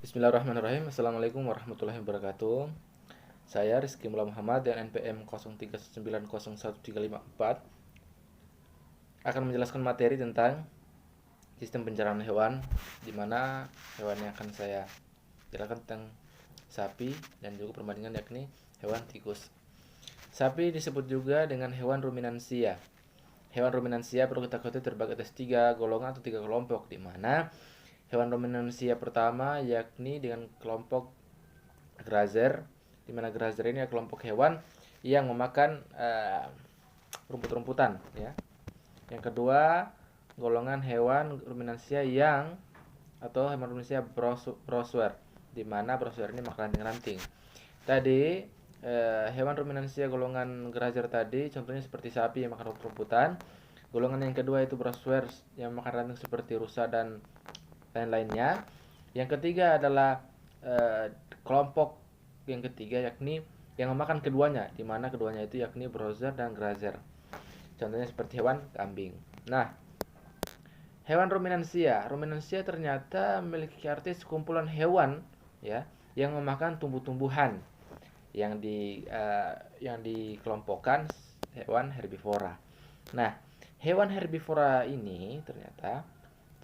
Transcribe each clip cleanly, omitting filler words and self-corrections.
Bismillahirrahmanirrahim. Assalamualaikum warahmatullahi wabarakatuh. Saya Rizky Mula Muhammad dengan NPM 03901354 akan menjelaskan materi tentang sistem pencernaan hewan, di mana hewan yang akan saya jelaskan tentang sapi dan juga perbandingan yakni hewan tikus. Sapi disebut juga dengan hewan ruminansia. Hewan ruminansia perlu kita ketahui terbagi atas 3 golongan atau 3 kelompok, di mana hewan ruminansia pertama yakni dengan kelompok grazer, di mana grazer ini adalah kelompok hewan yang memakan rumput-rumputan, ya. Yang kedua, golongan hewan ruminansia atau hewan ruminansia broswer, di mana broswer ini makan ranting-ranting. Tadi hewan ruminansia golongan grazer tadi contohnya seperti sapi yang makan rumput-rumputan. Golongan yang kedua itu broswer yang makan ranting seperti rusa dan lain-lainnya. Yang ketiga adalah kelompok yang ketiga yakni yang memakan keduanya, di mana keduanya itu yakni browser dan grazer. Contohnya seperti hewan kambing. Nah, hewan ruminansia ternyata memiliki arti sekumpulan hewan, ya, yang memakan tumbuh-tumbuhan yang dikelompokkan hewan herbivora. Nah, hewan herbivora ini ternyata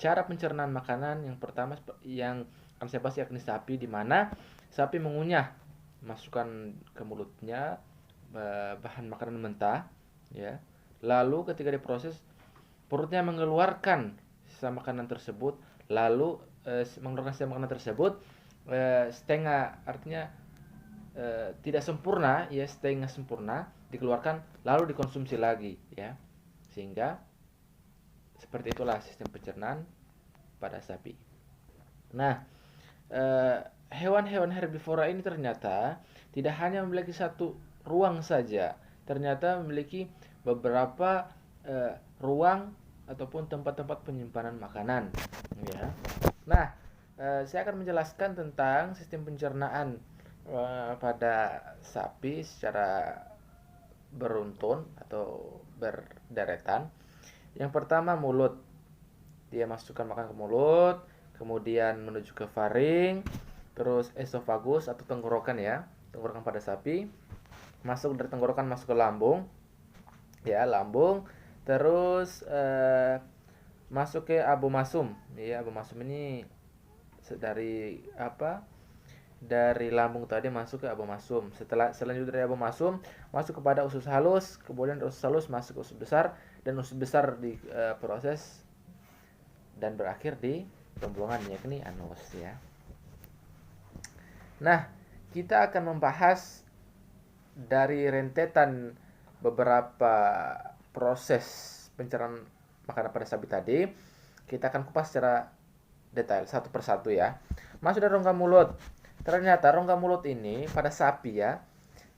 cara pencernaan makanan yang pertama yang akan saya bahas yakni sapi, di mana sapi mengunyah, masukkan ke mulutnya bahan makanan mentah, ya. Lalu ketika diproses, perutnya mengeluarkan sisa makanan tersebut, lalu mengeluarkan sisa makanan tersebut setengah, artinya tidak sempurna, ya, setengah sempurna dikeluarkan lalu dikonsumsi lagi, ya. Sehingga seperti itulah sistem pencernaan pada sapi. Nah, hewan-hewan herbivora ini ternyata tidak hanya memiliki satu ruang saja, ternyata memiliki beberapa ruang ataupun tempat-tempat penyimpanan makanan, ya. Nah, saya akan menjelaskan tentang sistem pencernaan pada sapi secara beruntun atau berderetan. Yang pertama, mulut. Dia masukkan makan ke mulut, kemudian menuju ke faring, terus esofagus atau tenggorokan, ya, tenggorokan pada sapi, masuk dari tenggorokan masuk ke lambung, ya, lambung, terus masuk ke abomasum, ya. Abomasum ini dari lambung tadi masuk ke abomasum. Selanjutnya dari abomasum masuk kepada usus halus, kemudian dari usus halus masuk ke usus besar, dan usus besar diproses dan berakhir di pembuangan yakni anus, ya. Nah, kita akan membahas dari rentetan beberapa proses pencernaan makanan pada sapi tadi. Kita akan kupas secara detail satu persatu, ya. Masuk dari rongga mulut. Ternyata rongga mulut ini pada sapi, ya,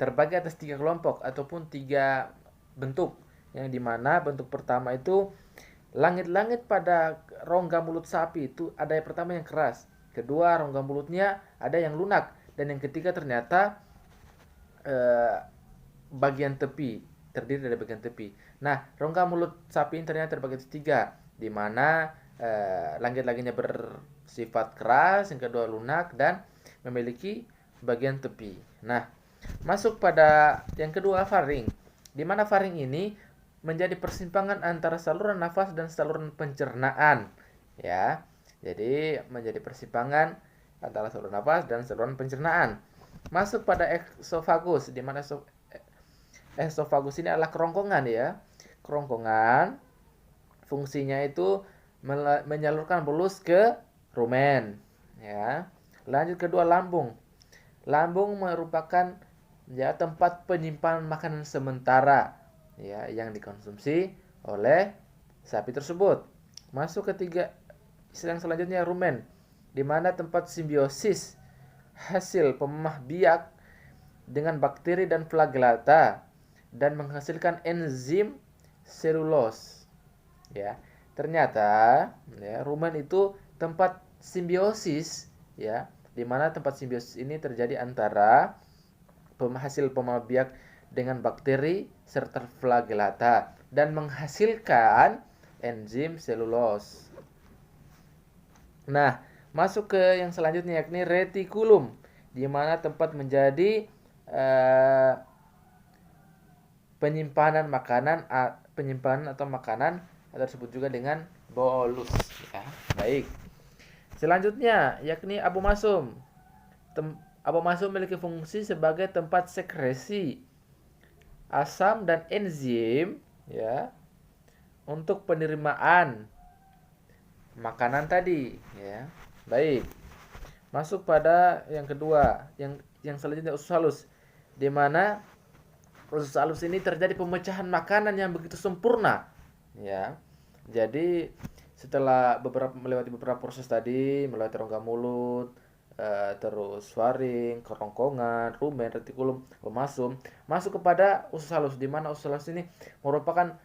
terbagi atas 3 kelompok ataupun 3 bentuk, yang dimana bentuk pertama itu langit-langit pada rongga mulut sapi itu ada yang pertama yang keras, kedua rongga mulutnya ada yang lunak, dan yang ketiga ternyata bagian tepi, terdiri dari bagian tepi. Nah, rongga mulut sapi ini ternyata terbagi atas 3, di mana langit-langitnya bersifat keras, yang kedua lunak, dan memiliki bagian tepi. Nah, masuk pada yang kedua, faring, di mana faring ini menjadi persimpangan antara saluran nafas dan saluran pencernaan, ya. Jadi menjadi persimpangan antara saluran nafas dan saluran pencernaan. Masuk pada esofagus, di mana esofagus ini adalah kerongkongan, ya. Kerongkongan fungsinya itu menyalurkan bolus ke rumen, ya. Lanjut kedua, lambung. Lambung merupakan, ya, tempat penyimpanan makanan sementara, ya, yang dikonsumsi oleh sapi tersebut. Masuk ketiga, yang selanjutnya, rumen, di mana tempat simbiosis hasil pemamah biak dengan bakteri dan flagellata dan menghasilkan enzim selulos, ya. Ternyata, ya, rumen itu tempat simbiosis, ya, di mana tempat simbiosis ini terjadi antara hasil pemamah biak dengan bakteri serta flagellata dan menghasilkan enzim selulos. Nah, Masuk ke yang selanjutnya yakni retikulum, di mana tempat menjadi penyimpanan atau makanan atau disebut juga dengan bolus ya. Baik. Selanjutnya yakni abomasum. Abomasum memiliki fungsi sebagai tempat sekresi asam dan enzim ya untuk penerimaan makanan tadi ya. Baik. Masuk pada yang kedua, yang selanjutnya usus halus, di mana proses halus ini terjadi pemecahan makanan yang begitu sempurna ya. Jadi setelah melewati beberapa proses tadi, melewati rongga mulut, terus faring, kerongkongan, rumen, retikulum, pemasum, masuk kepada usus halus, di mana usus halus ini merupakan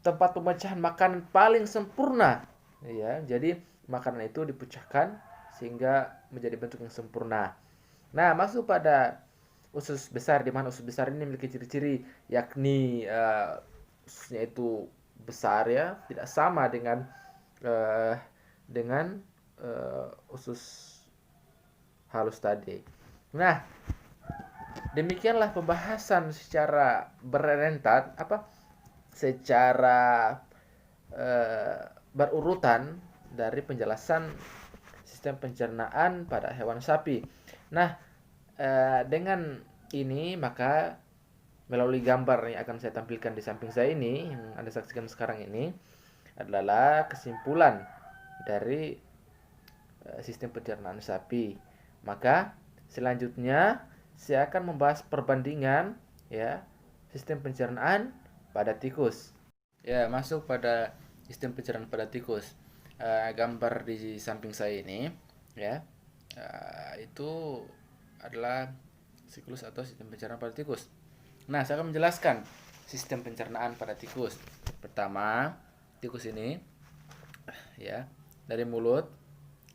tempat pemecahan makanan paling sempurna ya. Jadi makanan itu dipecahkan sehingga menjadi bentuk yang sempurna. Nah, masuk pada usus besar, di mana usus besar ini memiliki ciri-ciri yakni ususnya itu besar ya, tidak sama dengan uh, usus halus tadi. Nah, demikianlah pembahasan secara berentak secara berurutan dari penjelasan sistem pencernaan pada hewan sapi. Nah, dengan ini maka melalui gambar yang akan saya tampilkan di samping saya ini, yang Anda saksikan sekarang ini, adalah kesimpulan dari sistem pencernaan sapi. Maka selanjutnya saya akan membahas perbandingan ya sistem pencernaan pada tikus. Ya, masuk pada sistem pencernaan pada tikus. Gambar di samping saya ini ya, itu adalah siklus atau sistem pencernaan pada tikus. Nah, saya akan menjelaskan sistem pencernaan pada tikus. Pertama, tikus ini ya dari mulut,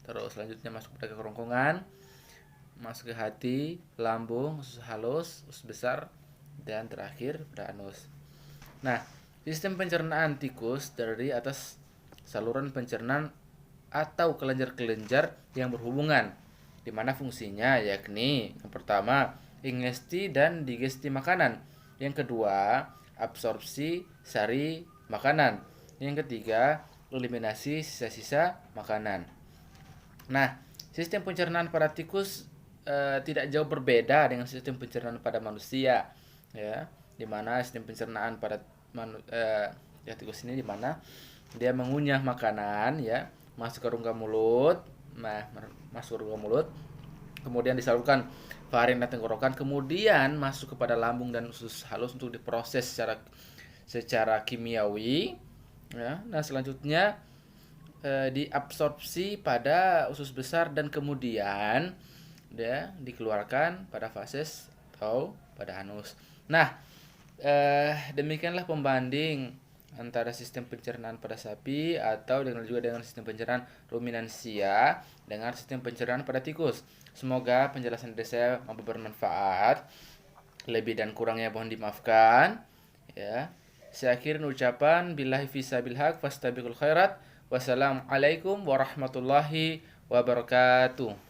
terus selanjutnya masuk pada kerongkongan, masuk ke hati, lambung, usus halus, usus besar, dan terakhir pada anus. Nah, sistem pencernaan tikus dari atas saluran pencernaan atau kelenjar-kelenjar yang berhubungan, di mana fungsinya yakni yang pertama ingesti dan digesti makanan, yang kedua absorpsi sari makanan, yang ketiga eliminasi sisa-sisa makanan. Nah, sistem pencernaan pada tikus tidak jauh berbeda dengan sistem pencernaan pada manusia ya, di mana sistem pencernaan pada tikus ini di mana dia mengunyah makanan ya, masuk ke rongga mulut, masuk ke rongga mulut, kemudian disalurkan faring dan tenggorokan, kemudian masuk kepada lambung dan usus halus untuk diproses secara kimiawi ya. Nah, selanjutnya diabsorpsi pada usus besar dan kemudian dia dikeluarkan pada fases atau pada anus. Nah, demikianlah pembanding antara sistem pencernaan pada sapi atau juga dengan sistem pencernaan ruminansia dengan sistem pencernaan pada tikus. Semoga penjelasan dari saya mampu bermanfaat. Lebih dan kurangnya mohon dimaafkan. Ya. Saya akhirin ucapan billahi fisabil haq fastabiqul khairat. Wassalamualaikum warahmatullahi wabarakatuh.